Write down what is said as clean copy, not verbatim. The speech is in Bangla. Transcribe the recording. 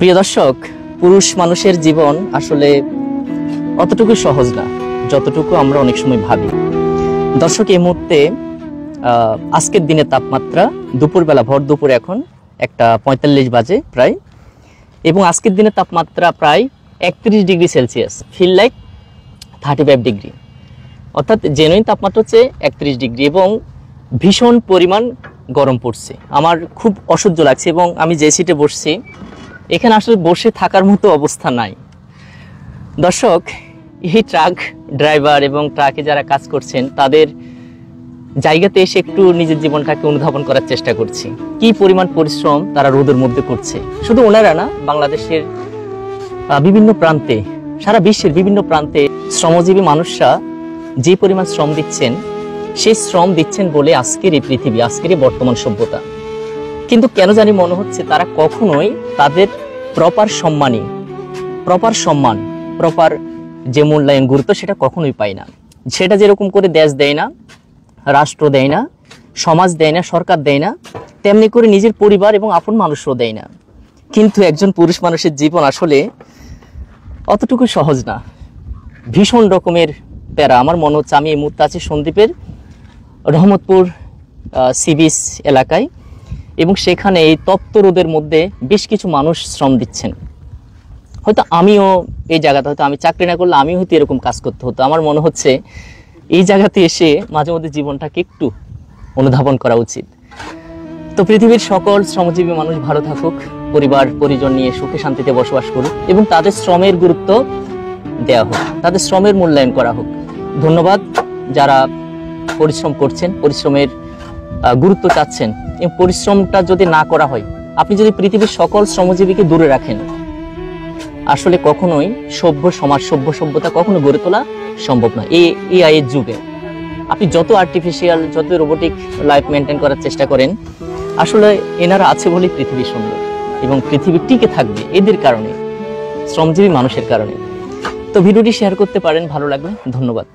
প্রিয় দর্শক, পুরুষ মানুষের জীবন আসলে অতটুকু সহজ না যতটুকু আমরা অনেক সময় ভাবি। দর্শক, এই মুহূর্তে আজকের দিনের তাপমাত্রা দুপুরবেলা, ভর দুপুরে এখন 1:45 বাজে প্রায়, এবং আজকের দিনের তাপমাত্রা প্রায় 31 degree Celsius, feel like 35 degree, অর্থাৎ জেনুইন তাপমাত্রা হচ্ছে 31 ডিগ্রি এবং ভীষণ পরিমাণ গরম পড়ছে। আমার খুব অসহ্য লাগছে এবং আমি যে সিটে বসছি এখানে আসলে বসে থাকার মতো অবস্থা নাই। দর্শক, এই ট্রাক ড্রাইভার এবং ট্রাকে যারা কাজ করছেন তাদের জায়গাতে এসে একটু নিজের জীবনটাকে অনুধাবন করার চেষ্টা করছি। কি পরিমাণ পরিশ্রম তারা রোদের মধ্যে করছে। শুধু ওনারা না, বাংলাদেশের বিভিন্ন প্রান্তে, সারা বিশ্বের বিভিন্ন প্রান্তে শ্রমজীবী মানুষরা যে পরিমাণ শ্রম দিচ্ছেন, সেই শ্রম দিচ্ছেন বলে আজকের এই পৃথিবী, আজকের এই বর্তমান সভ্যতা। কিন্তু কেন জানি মনে হচ্ছে তারা কখনোই তাদের প্রপার সম্মান, প্রপার যে মূল্যায়ন, গুরুত্ব সেটা কখনোই পায় না। সেটা যেরকম করে দেশ দেয় না, রাষ্ট্র দেয় না, সমাজ দেয় না, সরকার দেয় না, তেমনি করে নিজের পরিবার এবং আপন মানুষও দেয় না। কিন্তু একজন পুরুষ মানুষের জীবন আসলে অতটুকু সহজ না, ভীষণ রকমের প্যারা। আমার মনে হচ্ছে আমি এই মুহূর্তে আছি সন্দ্বীপের রহমতপুর সি বিচ এলাকায়, এবং সেখানে এই তপ্ত রোদের মধ্যে বেশ কিছু মানুষ শ্রম দিচ্ছেন। হয়তো আমিও এই জায়গাতে, হয়তো আমি চাকরি না করলে আমিও হয়তো এরকম কাজ করতে হতো। আমার মনে হচ্ছে এই জায়গাতে এসে মাঝে মধ্যে জীবনটাকে একটু অনুধাবন করা উচিত। তো পৃথিবীর সকল শ্রমজীবী মানুষ ভালো থাকুক, পরিবার পরিজন নিয়ে সুখে শান্তিতে বসবাস করুক এবং তাদের শ্রমের গুরুত্ব দেওয়া হোক, তাদের শ্রমের মূল্যায়ন করা হোক। ধন্যবাদ যারা পরিশ্রম করছেন, পরিশ্রমের গুরুত্ব চাচ্ছেন। এই পরিশ্রমটা যদি না করা হয়, আপনি যদি পৃথিবীর সকল শ্রমজীবীকে দূরে রাখেন, আসলে কখনোই সভ্য সমাজ, সভ্যতা কখনো গড়ে তোলা সম্ভব নয়। এই এআই এর যুগে আপনি যত আর্টিফিশিয়াল, যত রোবোটিক লাইফ মেনটেন করার চেষ্টা করেন, আসলে এনারা আছে বলেই পৃথিবী সুন্দর এবং পৃথিবী টিকে থাকবে এদের কারণে, শ্রমজীবী মানুষের কারণে। তো ভিডিওটি শেয়ার করতে পারেন ভালো লাগলে। ধন্যবাদ।